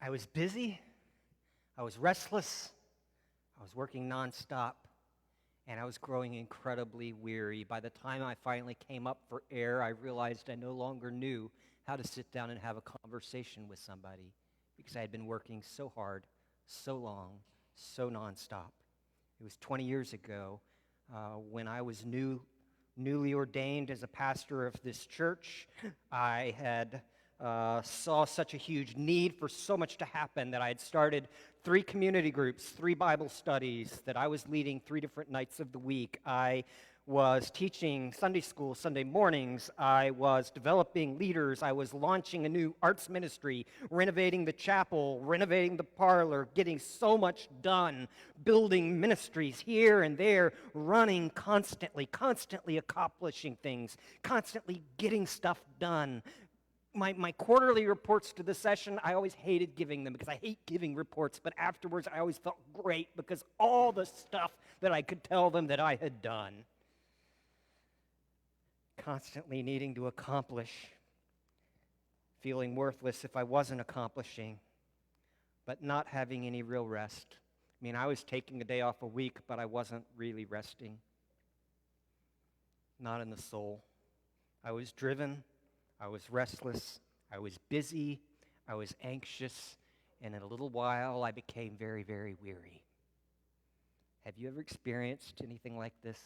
I was busy, I was restless, I was working nonstop, and I was growing incredibly weary. By the time I finally came up for air, I realized I no longer knew how to sit down and have a conversation with somebody because I had been working so hard, so long, so nonstop. It was 20 years ago when I was newly ordained as a pastor of this church. I had saw such a huge need for so much to happen that I had started 3 community groups, 3 Bible studies, that I was leading 3 different nights of the week. I was teaching Sunday school Sunday mornings. I was developing leaders. I was launching a new arts ministry, renovating the chapel, renovating the parlor, getting so much done, building ministries here and there, running constantly accomplishing things, constantly getting stuff done. My quarterly reports to the session, I always hated giving them because I hate giving reports, but afterwards I always felt great because all the stuff that I could tell them that I had done. Constantly needing to accomplish, feeling worthless if I wasn't accomplishing, but not having any real rest. I mean, I was taking a day off a week, but I wasn't really resting. Not in the soul. I was driven, I was restless, I was busy, I was anxious, and in a little while I became very, very weary. Have you ever experienced anything like this?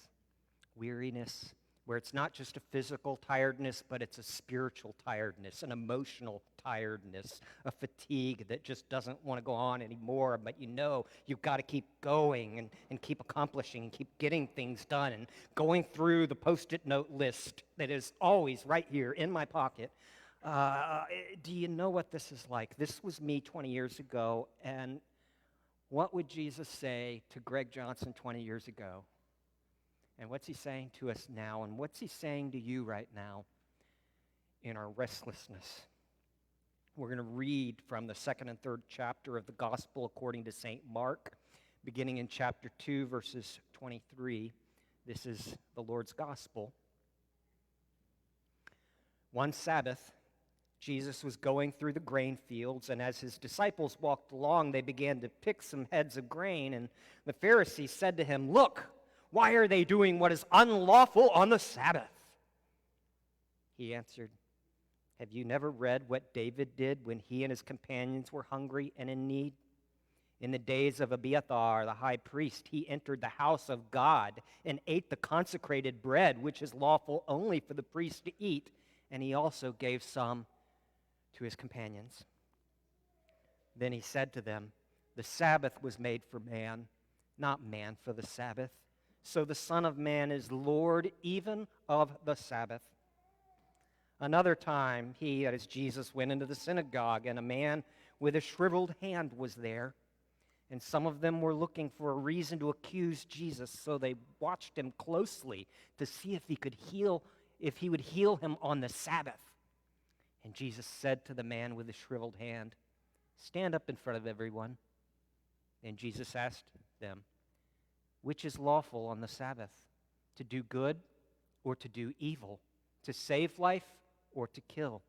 Weariness, where it's not just a physical tiredness, but it's a spiritual tiredness, an emotional tiredness, a fatigue that just doesn't want to go on anymore, but you know you've got to keep going and keep accomplishing and keep getting things done and going through the Post-it note list that is always right here in my pocket. Do you know what this is like? This was me 20 years ago, and what would Jesus say to Greg Johnson 20 years ago? And what's he saying to us now? And what's he saying to you right now in our restlessness? We're going to read from the 2nd and 3rd chapter of the Gospel according to St. Mark, beginning in chapter 2, verses 23. This is the Lord's Gospel. One Sabbath, Jesus was going through the grain fields, and as his disciples walked along, they began to pick some heads of grain, and the Pharisees said to him, "Look, why are they doing what is unlawful on the Sabbath?" He answered, "Have you never read what David did when he and his companions were hungry and in need? In the days of Abiathar, the high priest, he entered the house of God and ate the consecrated bread, which is lawful only for the priest to eat, and he also gave some to his companions." Then he said to them, "The Sabbath was made for man, not man for the Sabbath. So the Son of Man is Lord even of the Sabbath." Another time, that is Jesus, went into the synagogue, and a man with a shriveled hand was there. And some of them were looking for a reason to accuse Jesus, so they watched him closely to see if he would heal him on the Sabbath. And Jesus said to the man with the shriveled hand, "Stand up in front of everyone." And Jesus asked them, "Which is lawful on the Sabbath, to do good or to do evil, to save life or to kill?"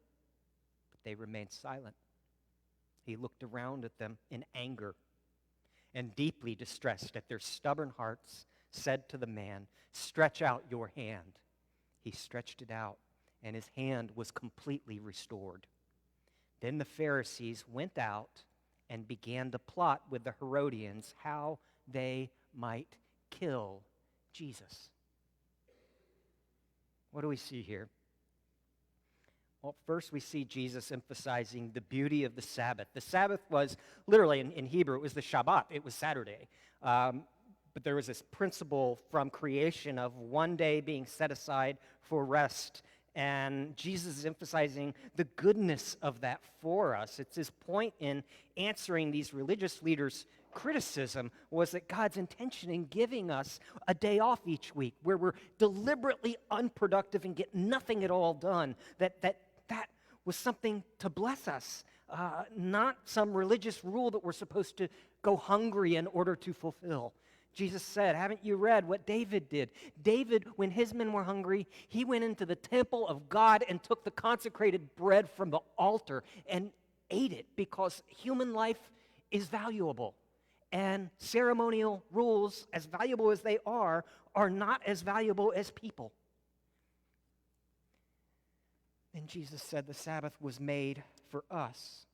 But they remained silent. He looked around at them in anger and, deeply distressed at their stubborn hearts, said to the man, "Stretch out your hand." He stretched it out, and his hand was completely restored. Then the Pharisees went out and began to plot with the Herodians how they might kill Jesus. What do we see here? Well, first we see Jesus emphasizing the beauty of the Sabbath. The Sabbath was literally, in Hebrew, it was the Shabbat. It was Saturday. But there was this principle from creation of one day being set aside for rest. And Jesus is emphasizing the goodness of that for us. It's his point in answering these religious leaders' criticism was that God's intention in giving us a day off each week where we're deliberately unproductive and get nothing at all done, that was something to bless us, not some religious rule that we're supposed to go hungry in order to fulfill. Jesus said, "Haven't you read what David did? David, when his men were hungry, he went into the temple of God and took the consecrated bread from the altar and ate it because human life is valuable. And ceremonial rules, as valuable as they are not as valuable as people. And Jesus said the Sabbath was made for us,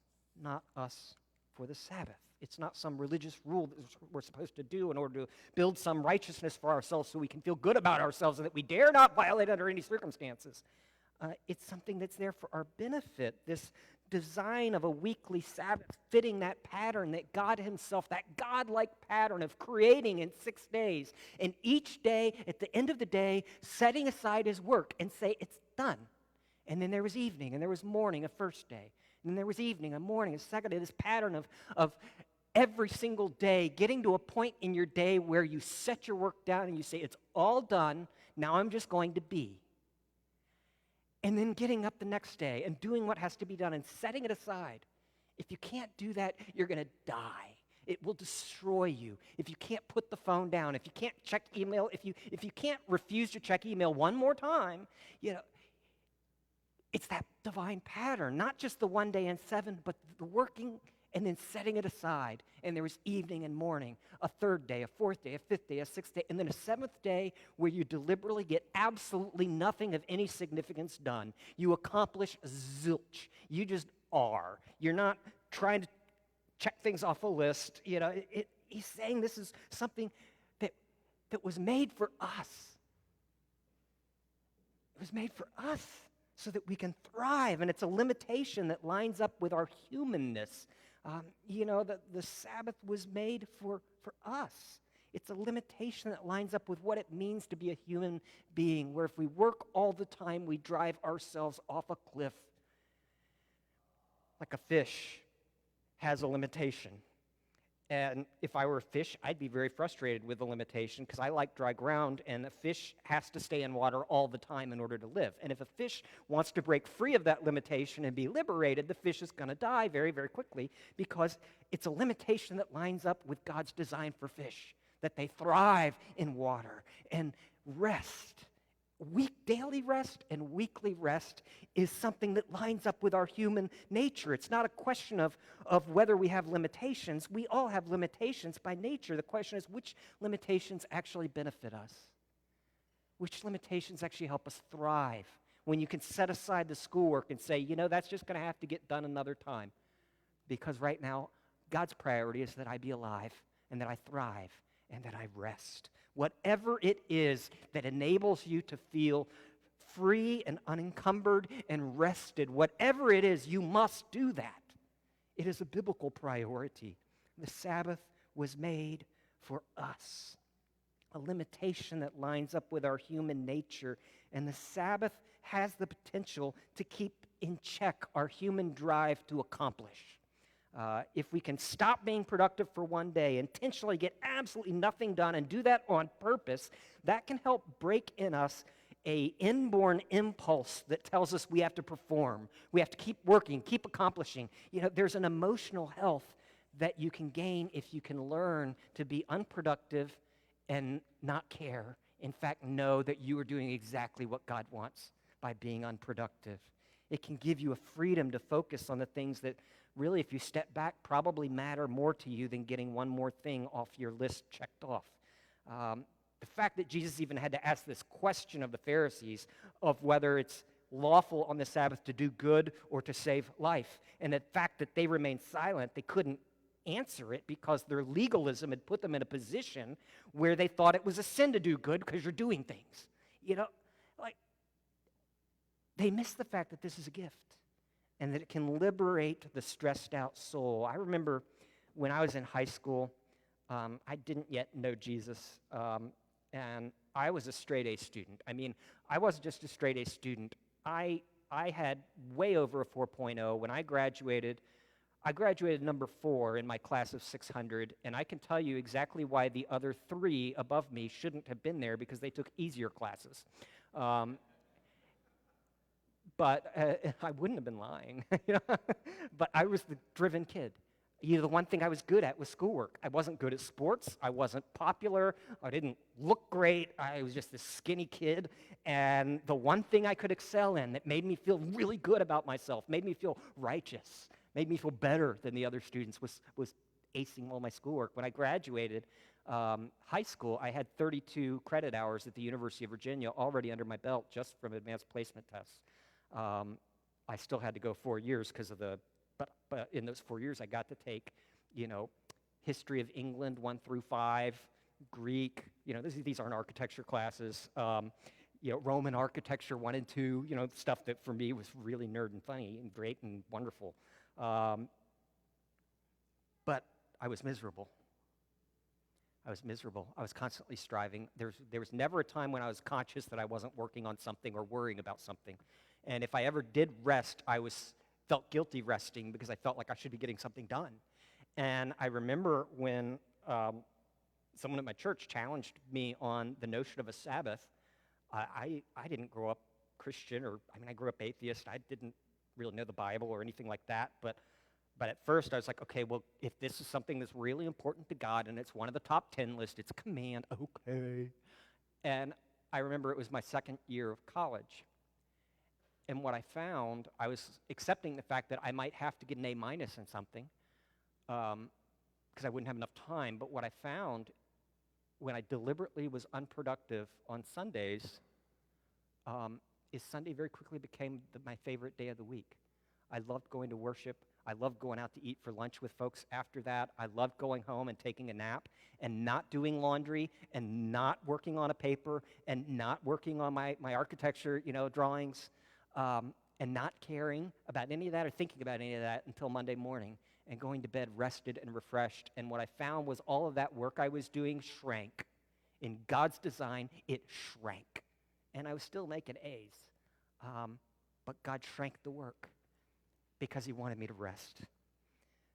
not us for the Sabbath. It's not some religious rule that we're supposed to do in order to build some righteousness for ourselves so we can feel good about ourselves and that we dare not violate under any circumstances. It's something that's there for our benefit, this design of a weekly Sabbath fitting that pattern that God himself, that God-like pattern of creating in 6 days, and each day, at the end of the day, setting aside his work and say, it's done. And then there was evening, and there was morning, a first day. And then there was evening, a morning, a second day, this pattern of every single day getting to a point in your day where you set your work down and you say, it's all done, now I'm just going to be. And then getting up the next day and doing what has to be done and setting it aside. If you can't do that, you're going to die. It will destroy you. If you can't put the phone down, if you can't check email, if you can't refuse to check email one more time, it's that divine pattern, not just the 1 day and 7, but the working and then setting it aside. And there was evening and morning, a third day, a fourth day, a fifth day, a sixth day, and then a seventh day where you deliberately get absolutely nothing of any significance done. You accomplish zilch. You just are. You're not trying to check things off a list. He's saying this is something that was made for us. It was made for us so that we can thrive, and it's a limitation that lines up with our humanness. The Sabbath was made for us. It's a limitation that lines up with what it means to be a human being, where if we work all the time, we drive ourselves off a cliff. Like a fish has a limitation. And if I were a fish, I'd be very frustrated with the limitation because I like dry ground, and a fish has to stay in water all the time in order to live. And if a fish wants to break free of that limitation and be liberated, the fish is going to die very, very quickly because it's a limitation that lines up with God's design for fish, that they thrive in water and rest. Daily rest and weekly rest is something that lines up with our human nature. It's not a question of whether we have limitations. We all have limitations by nature. The question is, which limitations actually benefit us? Which limitations actually help us thrive? When you can set aside the schoolwork and say, that's just going to have to get done another time. Because right now, God's priority is that I be alive and that I thrive and that I rest. Whatever it is that enables you to feel free and unencumbered and rested, whatever it is, you must do that. It is a biblical priority. The Sabbath was made for us, a limitation that lines up with our human nature, and the Sabbath has the potential to keep in check our human drive to accomplish. If we can stop being productive for 1 day, intentionally get absolutely nothing done, and do that on purpose, that can help break in us an inborn impulse that tells us we have to perform. We have to keep working, keep accomplishing. There's an emotional health that you can gain if you can learn to be unproductive and not care. In fact, know that you are doing exactly what God wants by being unproductive. It can give you a freedom to focus on the things that really, if you step back, probably matter more to you than getting one more thing off your list checked off. The fact that Jesus even had to ask this question of the Pharisees of whether it's lawful on the Sabbath to do good or to save life, and the fact that they remained silent, they couldn't answer it because their legalism had put them in a position where they thought it was a sin to do good because you're doing things. They missed the fact that this is a gift, and that it can liberate the stressed out soul. I remember when I was in high school, I didn't yet know Jesus, and I was a straight A student. I wasn't just a straight A student. I had way over a 4.0. When I graduated number 4 in my class of 600, and I can tell you exactly why the other 3 above me shouldn't have been there, because they took easier classes. But I wouldn't have been lying. But I was the driven kid. The one thing I was good at was schoolwork. I wasn't good at sports. I wasn't popular. I didn't look great. I was just this skinny kid. And the one thing I could excel in that made me feel really good about myself, made me feel righteous, Made me feel better than the other students, was acing all my schoolwork. When I graduated high school, I had 32 credit hours at the University of Virginia already under my belt just from advanced placement tests. I still had to go 4 years because of but in those 4 years I got to take, history of England 1 through 5, Greek, these aren't architecture classes, Roman architecture 1 and 2, stuff that for me was really nerd and funny and great and wonderful. But I was miserable. I was constantly striving. There was never a time when I was conscious that I wasn't working on something or worrying about something. And if I ever did rest, I felt guilty resting because I felt like I should be getting something done. And I remember when someone at my church challenged me on the notion of a Sabbath. I didn't grow up Christian, I grew up atheist. I didn't really know the Bible or anything like that, but at first I was like, okay, well, if this is something that's really important to God and it's one of the top 10 list, it's a command, okay. And I remember it was my second year of college. And what I found, I was accepting the fact that I might have to get an A- in something because I wouldn't have enough time. But what I found when I deliberately was unproductive on Sundays is Sunday very quickly became my favorite day of the week. I loved going to worship. I loved going out to eat for lunch with folks after that. I loved going home and taking a nap and not doing laundry and not working on a paper and not working on my architecture, drawings, and not caring about any of that or thinking about any of that until Monday morning and going to bed rested and refreshed. And what I found was all of that work I was doing shrank. In God's design, it shrank. And I was still making A's. But God shrank the work because he wanted me to rest.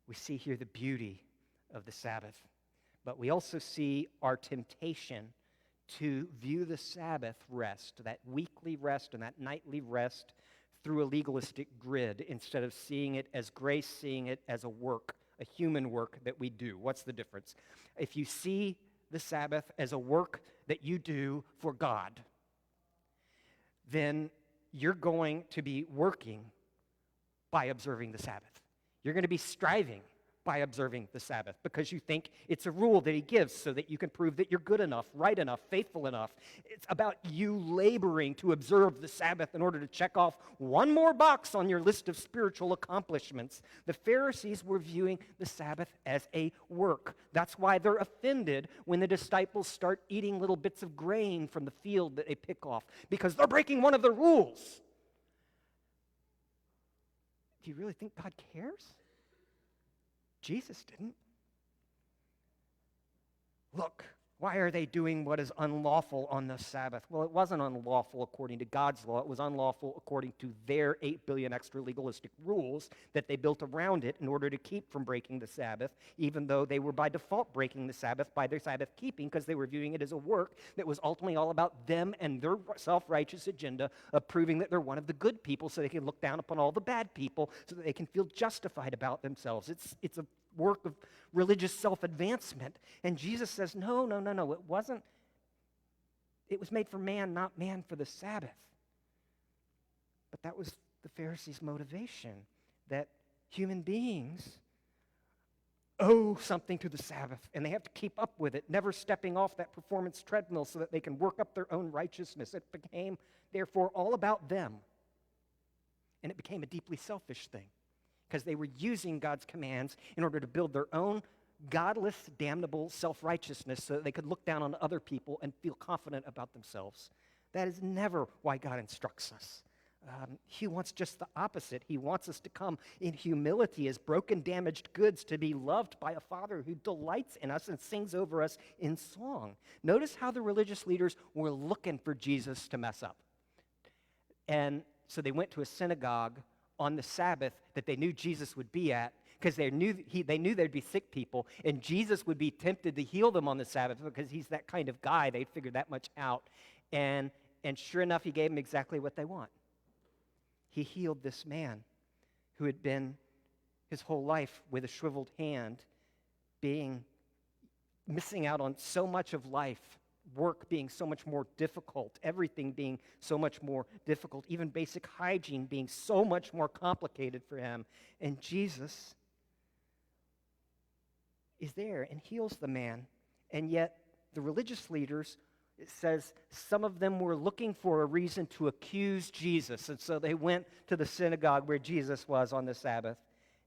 We see here the beauty of the Sabbath. But we also see our temptation to view the Sabbath rest, that weekly rest and that nightly rest, through a legalistic grid instead of seeing it as grace, seeing it as a work, a human work that we do. What's the difference? If you see the Sabbath as a work that you do for God, then you're going to be working by observing the Sabbath. You're going to be striving by observing the Sabbath because you think it's a rule that he gives so that you can prove that you're good enough, right enough, faithful enough. It's about you laboring to observe the Sabbath in order to check off one more box on your list of spiritual accomplishments. The Pharisees were viewing the Sabbath as a work. That's why they're offended when the disciples start eating little bits of grain from the field that they pick off because they're breaking one of the rules. Do you really think God cares? Jesus didn't. Look, why are they doing what is unlawful on the Sabbath? Well, it wasn't unlawful according to God's law. It was unlawful according to their 8 billion extra legalistic rules that they built around it in order to keep from breaking the Sabbath, even though they were by default breaking the Sabbath by their Sabbath keeping because they were viewing it as a work that was ultimately all about them and their self-righteous agenda of proving that they're one of the good people so they can look down upon all the bad people so that they can feel justified about themselves. It's a work of religious self-advancement. And Jesus says, no, it wasn't. It was made for man, not man for the Sabbath. But that was the Pharisees' motivation, that human beings owe something to the Sabbath, and they have to keep up with it, never stepping off that performance treadmill so that they can work up their own righteousness. It became, therefore, all about them. And it became a deeply selfish thing, because they were using God's commands in order to build their own godless, damnable self-righteousness so that they could look down on other people and feel confident about themselves. That is never why God instructs us. He wants just the opposite. He wants us to come in humility as broken, damaged goods to be loved by a Father who delights in us and sings over us in song. Notice how the religious leaders were looking for Jesus to mess up. And so they went to a synagogue on the Sabbath that they knew Jesus would be at because they knew there'd be sick people, and Jesus would be tempted to heal them on the Sabbath because he's that kind of guy. They'd figured that much out. And sure enough, he gave them exactly what they want. He healed this man who had been his whole life with a shriveled hand, missing out on so much of life, work being so much more difficult, everything being so much more difficult, even basic hygiene being so much more complicated for him. And Jesus is there and heals the man. And yet the religious leaders, it says some of them were looking for a reason to accuse Jesus. And so they went to the synagogue where Jesus was on the Sabbath.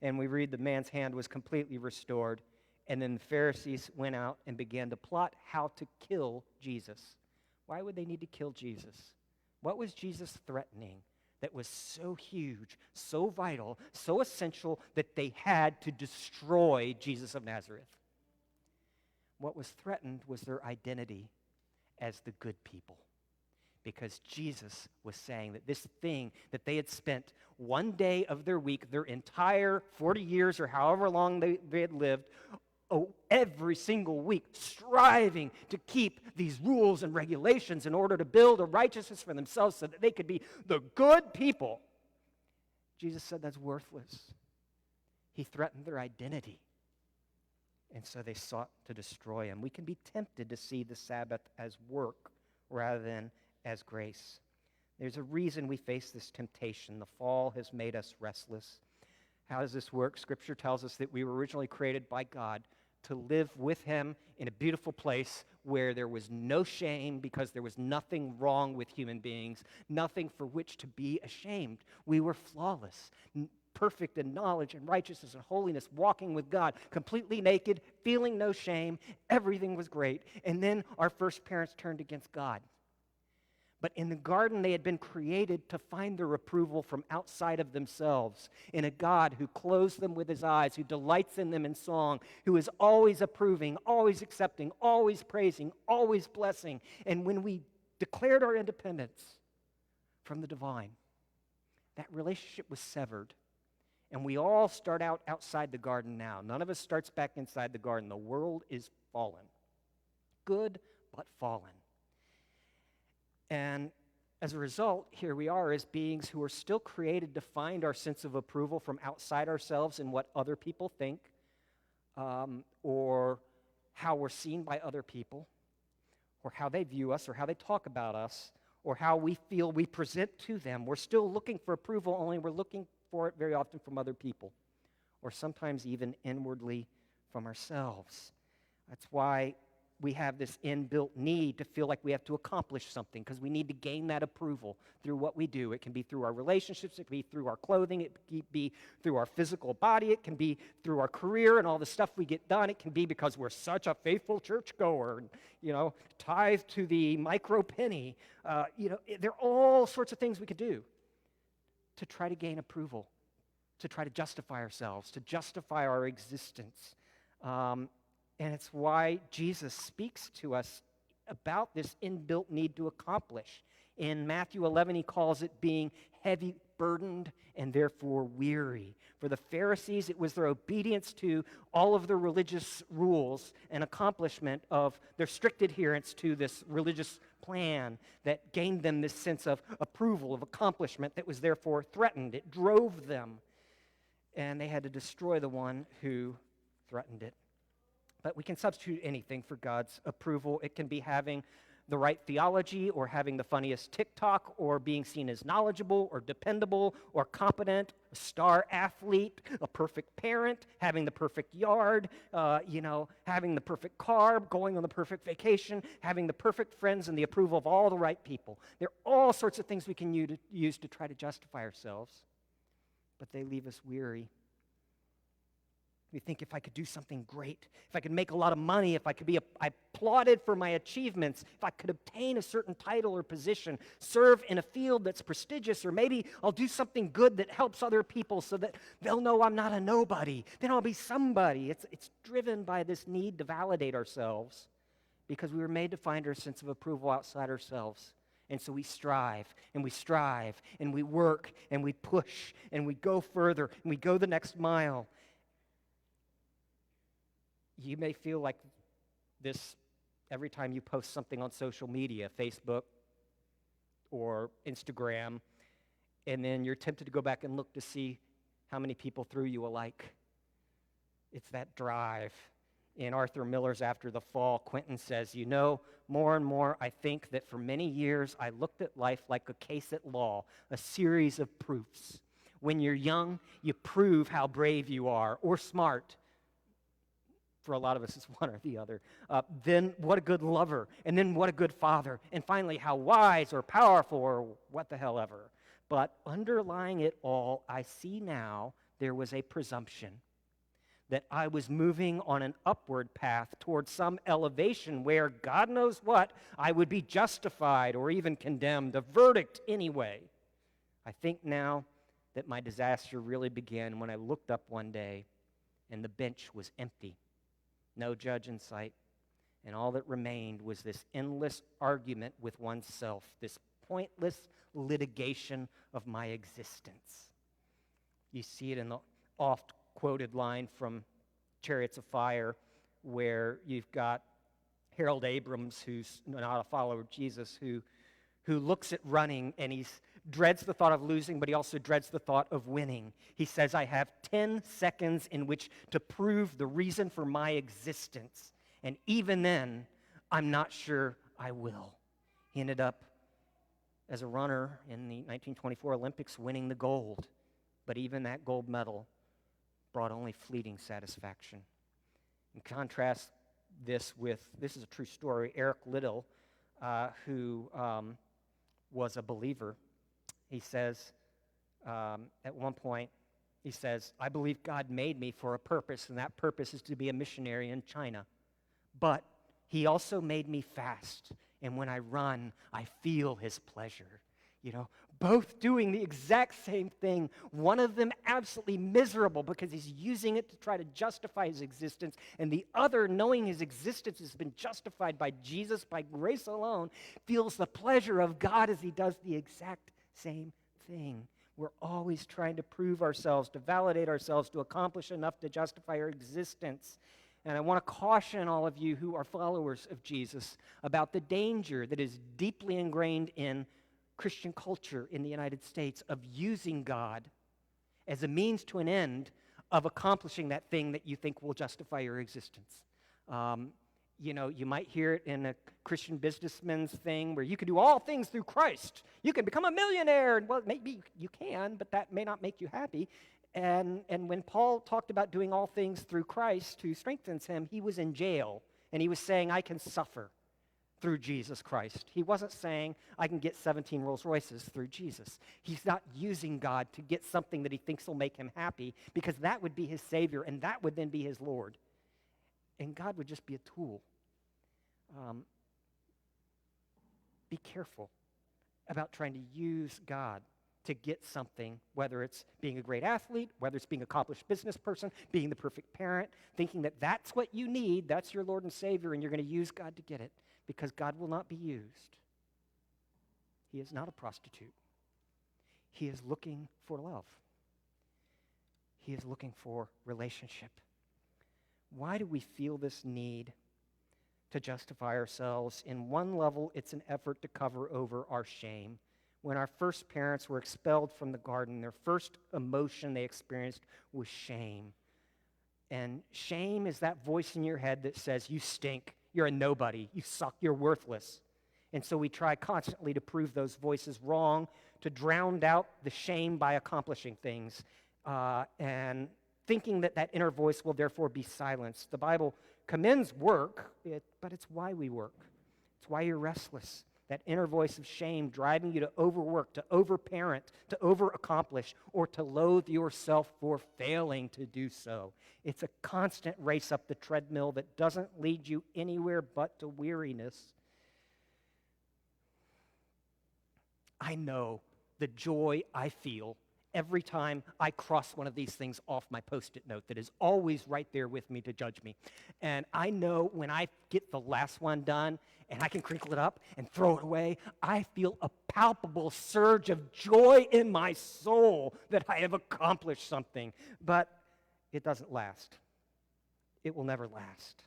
And we read the man's hand was completely restored. And then the Pharisees went out and began to plot how to kill Jesus. Why would they need to kill Jesus? What was Jesus threatening that was so huge, so vital, so essential that they had to destroy Jesus of Nazareth? What was threatened was their identity as the good people. Because Jesus was saying that this thing that they had spent one day of their week, their entire 40 years or however long they had lived, every single week, striving to keep these rules and regulations in order to build a righteousness for themselves so that they could be the good people. Jesus said that's worthless. He threatened their identity. And so they sought to destroy him. We can be tempted to see the Sabbath as work rather than as grace. There's a reason we face this temptation. The fall has made us restless. How does this work? Scripture tells us that we were originally created by God to live with him in a beautiful place where there was no shame because there was nothing wrong with human beings, nothing for which to be ashamed. We were flawless, perfect in knowledge and righteousness and holiness, walking with God, completely naked, feeling no shame. Everything was great. And then our first parents turned against God. But in the garden, they had been created to find their approval from outside of themselves, in a God who clothes them with his eyes, who delights in them in song, who is always approving, always accepting, always praising, always blessing. And when we declared our independence from the divine, that relationship was severed. And we all start out outside the garden now. None of us starts back inside the garden. The world is fallen. Good, but fallen. And as a result, here we are as beings who are still created to find our sense of approval from outside ourselves in what other people think, or how we're seen by other people, or how they view us, or how they talk about us, or how we feel we present to them. We're still looking for approval, only we're looking for it very often from other people, or sometimes even inwardly from ourselves. That's why we have this inbuilt need to feel like we have to accomplish something, because we need to gain that approval through what we do. It can be through our relationships, it can be through our clothing, it can be through our physical body, it can be through our career and all the stuff we get done. It can be because we're such a faithful churchgoer and, tithe to the micro penny. There are all sorts of things we could do to try to gain approval, to try to justify ourselves, to justify our existence. And it's why Jesus speaks to us about this inbuilt need to accomplish. In Matthew 11, he calls it being heavy burdened and therefore weary. For the Pharisees, it was their obedience to all of the religious rules and accomplishment of their strict adherence to this religious plan that gained them this sense of approval, of accomplishment that was therefore threatened. It drove them, and they had to destroy the one who threatened it. But we can substitute anything for God's approval. It can be having the right theology, or having the funniest TikTok, or being seen as knowledgeable or dependable or competent, a star athlete, a perfect parent, having the perfect yard, having the perfect car, going on the perfect vacation, having the perfect friends, and the approval of all the right people. There are all sorts of things we can use to try to justify ourselves, but they leave us weary. We think, if I could do something great, if I could make a lot of money, if I could be applauded for my achievements, if I could obtain a certain title or position, serve in a field that's prestigious, or maybe I'll do something good that helps other people so that they'll know I'm not a nobody, then I'll be somebody. It's driven by this need to validate ourselves, because we were made to find our sense of approval outside ourselves. And so we strive, and we work, and we push, and we go further, and we go the next mile. You may feel like this every time you post something on social media, Facebook or Instagram, and then you're tempted to go back and look to see how many people threw you a like. It's that drive. In Arthur Miller's After the Fall, Quentin says, you know, more and more I think that for many years I looked at life like a case at law, a series of proofs. When you're young, you prove how brave you are or smart. For a lot of us, it's one or the other. Then what a good lover, and then what a good father, and finally how wise or powerful or what the hell ever. But underlying it all, I see now there was a presumption that I was moving on an upward path towards some elevation where, God knows what, I would be justified or even condemned, a verdict anyway. I think now that my disaster really began when I looked up one day and the bench was empty, no judge in sight, and all that remained was this endless argument with oneself, this pointless litigation of my existence. You see it in the oft-quoted line from Chariots of Fire, where you've got Harold Abrams, who's not a follower of Jesus, who looks at running and he dreads the thought of losing, but he also dreads the thought of winning. He says, I have 10 seconds in which to prove the reason for my existence, and even then, I'm not sure I will. He ended up as a runner in the 1924 Olympics winning the gold, but even that gold medal brought only fleeting satisfaction. In contrast this is a true story, Eric Liddell, who was a believer. He says, at one point, he says, I believe God made me for a purpose, and that purpose is to be a missionary in China. But he also made me fast, and when I run, I feel his pleasure. You know, both doing the exact same thing, one of them absolutely miserable because he's using it to try to justify his existence, and the other, knowing his existence has been justified by Jesus, by grace alone, feels the pleasure of God as he does the exact same thing. We're always trying to prove ourselves, to validate ourselves, to accomplish enough to justify our existence. And I want to caution all of you who are followers of Jesus about the danger that is deeply ingrained in Christian culture in the United States of using God as a means to an end of accomplishing that thing that you think will justify your existence. You know, you might hear it in a Christian businessman's thing where you can do all things through Christ. You can become a millionaire. Well, maybe you can, but that may not make you happy. And when Paul talked about doing all things through Christ who strengthens him, he was in jail, and he was saying, I can suffer through Jesus Christ. He wasn't saying, I can get 17 Rolls Royces through Jesus. He's not using God to get something that he thinks will make him happy, because that would be his Savior, and that would then be his Lord. And God would just be a tool. Be careful about trying to use God to get something, whether it's being a great athlete, whether it's being an accomplished business person, being the perfect parent, thinking that that's what you need, that's your Lord and Savior, and you're going to use God to get it, because God will not be used. He is not a prostitute. He is looking for love. He is looking for relationship. Why do we feel this need to justify ourselves? In one level, it's an effort to cover over our shame. When our first parents were expelled from the garden, their first emotion they experienced was shame. And shame is that voice in your head that says, you stink, you're a nobody, you suck, you're worthless. And so we try constantly to prove those voices wrong, to drown out the shame by accomplishing things, and thinking that that inner voice will therefore be silenced. The Bible commends work, but it's why we work. It's why you're restless. That inner voice of shame driving you to overwork, to overparent, to overaccomplish, or to loathe yourself for failing to do so. It's a constant race up the treadmill that doesn't lead you anywhere but to weariness. I know the joy I feel every time I cross one of these things off my Post-it note that is always right there with me to judge me. And I know when I get the last one done and I can crinkle it up and throw it away, I feel a palpable surge of joy in my soul that I have accomplished something. But it doesn't last. It will never last,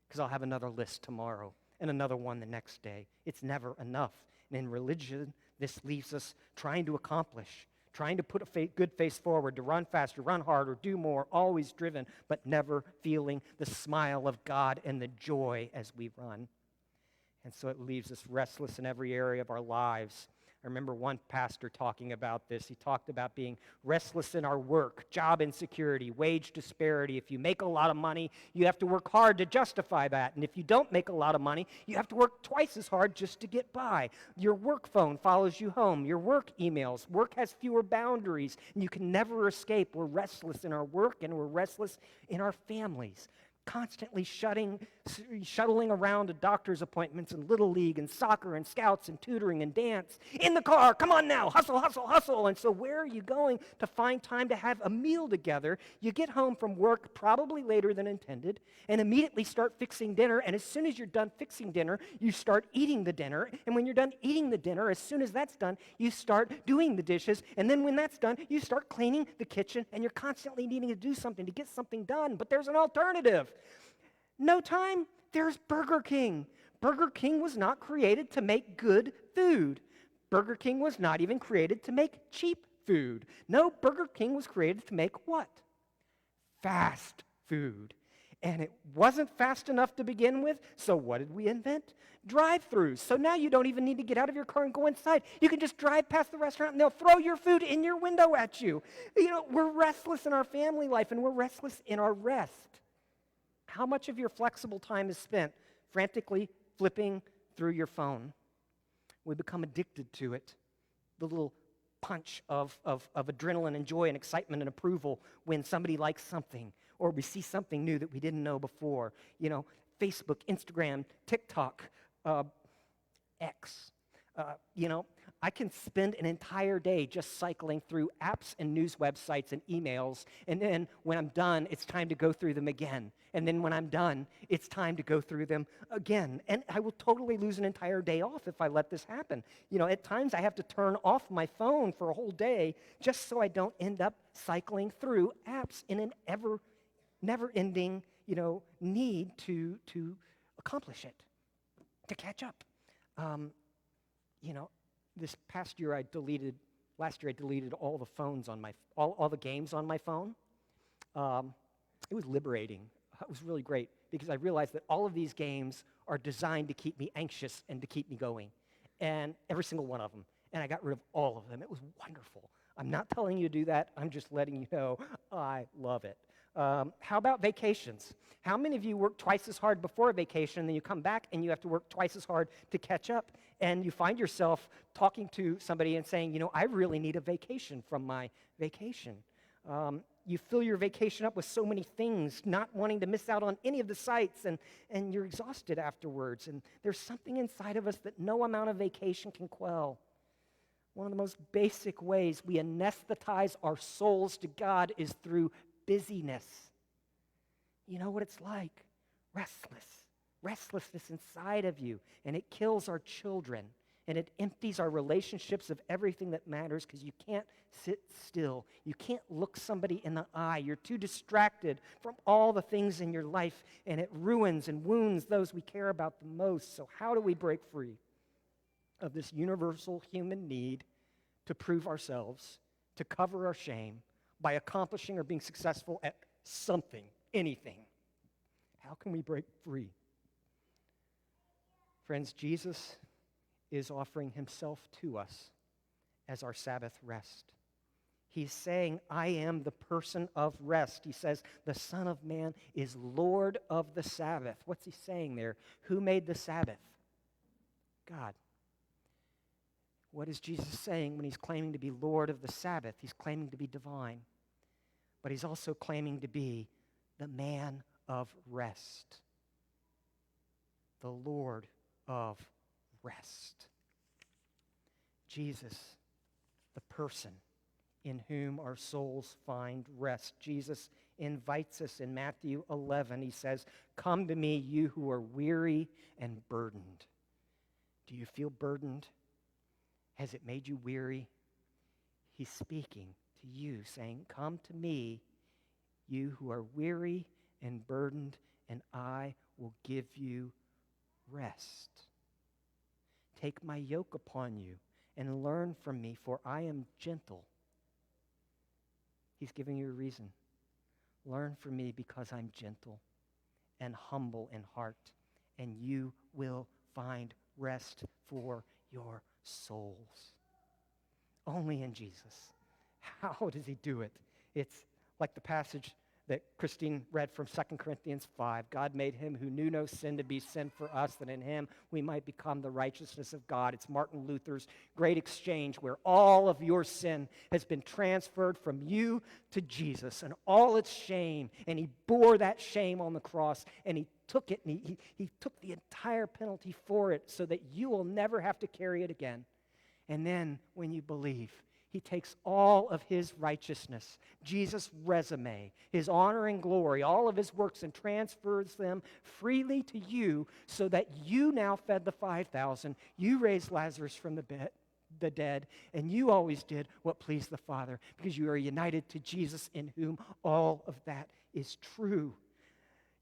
because I'll have another list tomorrow and another one the next day. It's never enough. And in religion, this leaves us trying to accomplish, trying to put a good face forward, to run faster, run harder, do more, always driven, but never feeling the smile of God and the joy as we run. And so it leaves us restless in every area of our lives. I remember one pastor talking about this. He talked about being restless in our work, job insecurity, wage disparity. If you make a lot of money, you have to work hard to justify that. And if you don't make a lot of money, you have to work twice as hard just to get by. Your work phone follows you home. Your work emails. Work has fewer boundaries, and you can never escape. We're restless in our work, and we're restless in our families. Constantly shuttling around to doctor's appointments and Little League and soccer and scouts and tutoring and dance. In the car, come on now, hustle, hustle, hustle. And so where are you going to find time to have a meal together? You get home from work probably later than intended and immediately start fixing dinner. And as soon as you're done fixing dinner, you start eating the dinner. And when you're done eating the dinner, as soon as that's done, you start doing the dishes. And then when that's done, you start cleaning the kitchen. And you're constantly needing to do something to get something done. But there's an alternative. No time, there's Burger King. Burger King was not created to make good food. Burger King was not even created to make cheap food. No, Burger King was created to make what? Fast food. And it wasn't fast enough to begin with, so what did we invent? Drive-thrus. So now you don't even need to get out of your car and go inside. You can just drive past the restaurant and they'll throw your food in your window at you. You know, we're restless in our family life and we're restless in our rest. How much of your flexible time is spent frantically flipping through your phone? We become addicted to it. The little punch of adrenaline and joy and excitement and approval when somebody likes something or we see something new that we didn't know before. You know, Facebook, Instagram, TikTok, X. I can spend an entire day just cycling through apps and news websites and emails, and then when I'm done, it's time to go through them again. And then when I'm done, it's time to go through them again. And I will totally lose an entire day off if I let this happen. You know, at times I have to turn off my phone for a whole day just so I don't end up cycling through apps in an never-ending, need to accomplish it, to catch up. This past year last year I deleted all the phones on all the games on my phone. It was liberating. It was really great because I realized that all of these games are designed to keep me anxious and to keep me going. And every single one of them. And I got rid of all of them. It was wonderful. I'm not telling you to do that. I'm just letting you know I love it. How about vacations? How many of you work twice as hard before a vacation, and then you come back and you have to work twice as hard to catch up, and you find yourself talking to somebody and saying, I really need a vacation from my vacation. You fill your vacation up with so many things, not wanting to miss out on any of the sights, and you're exhausted afterwards. And there's something inside of us that no amount of vacation can quell. One of the most basic ways we anesthetize our souls to God is through busyness. You know what it's like? Restlessness inside of you. And it kills our children. And it empties our relationships of everything that matters because you can't sit still. You can't look somebody in the eye. You're too distracted from all the things in your life, and it ruins and wounds those we care about the most. So how do we break free of this universal human need to prove ourselves, to cover our shame, by accomplishing or being successful at something, anything? How can we break free? Friends, Jesus is offering himself to us as our Sabbath rest. He's saying, I am the person of rest. He says, the Son of Man is Lord of the Sabbath. What's he saying there? Who made the Sabbath? God. What is Jesus saying when he's claiming to be Lord of the Sabbath? He's claiming to be divine. But he's also claiming to be the man of rest. The Lord of rest. Jesus, the person in whom our souls find rest. Jesus invites us in Matthew 11. He says, come to me, you who are weary and burdened. Do you feel burdened? Has it made you weary? He's speaking to you, saying, come to me, you who are weary and burdened, and I will give you rest. Take my yoke upon you and learn from me, for I am gentle He's giving you a reason. Learn from me because I'm gentle and humble in heart, and you will find rest for your souls. Only in Jesus. How does he do it? It's like the passage that Christine read from 2 Corinthians 5. God made him who knew no sin to be sin for us, that in him we might become the righteousness of God. It's Martin Luther's great exchange where all of your sin has been transferred from you to Jesus and all its shame. And he bore that shame on the cross, and he took it, and he took the entire penalty for it so that you will never have to carry it again. And then when you believe, he takes all of his righteousness, Jesus' resume, his honor and glory, all of his works, and transfers them freely to you so that you now fed the 5,000, you raised Lazarus from the dead, and you always did what pleased the Father because you are united to Jesus in whom all of that is true.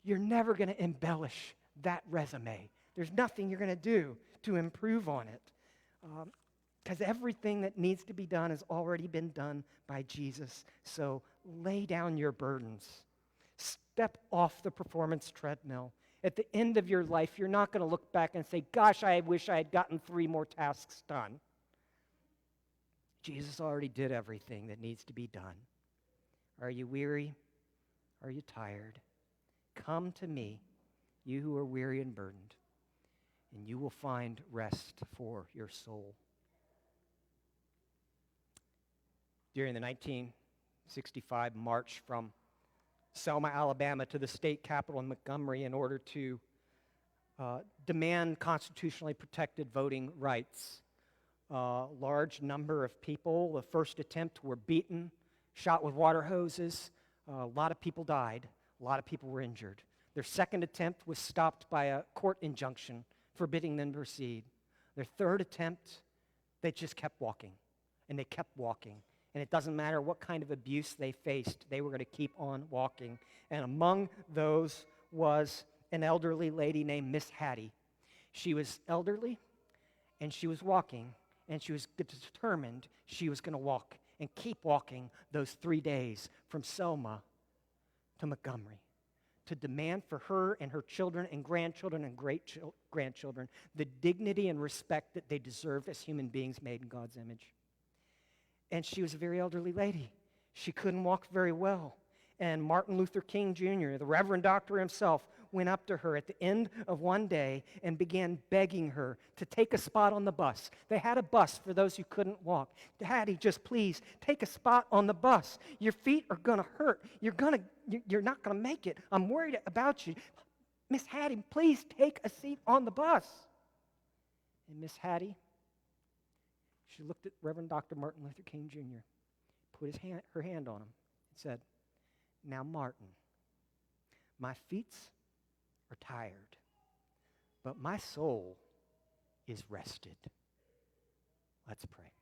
You're never going to embellish that resume. There's nothing you're going to do to improve on it. Because everything that needs to be done has already been done by Jesus. So lay down your burdens. Step off the performance treadmill. At the end of your life, you're not going to look back and say, gosh, I wish I had gotten 3 more tasks done. Jesus already did everything that needs to be done. Are you weary? Are you tired? Come to me, you who are weary and burdened, and you will find rest for your soul. During the 1965 march from Selma, Alabama to the state capitol in Montgomery in order to demand constitutionally protected voting rights, a large number of people, the first attempt, were beaten, shot with water hoses. A lot of people died. A lot of people were injured. Their second attempt was stopped by a court injunction forbidding them to proceed. Their third attempt, they just kept walking, and they kept walking. And it doesn't matter what kind of abuse they faced, they were going to keep on walking. And among those was an elderly lady named Miss Hattie. She was elderly, and she was walking, and she was determined she was going to walk and keep walking those 3 days from Selma to Montgomery to demand for her and her children and grandchildren and great-grandchildren the dignity and respect that they deserved as human beings made in God's image. And she was a very elderly lady. She couldn't walk very well. And Martin Luther King Jr., the Reverend Doctor himself, went up to her at the end of one day and began begging her to take a spot on the bus. They had a bus for those who couldn't walk. Daddy, just please take a spot on the bus. Your feet are going to hurt. You're not going to make it. I'm worried about you. Miss Hattie, please take a seat on the bus. And Miss Hattie, she looked at Reverend Dr. Martin Luther King Jr., put her hand on him, and said, "Now, Martin, my feet are tired, but my soul is rested." Let's pray.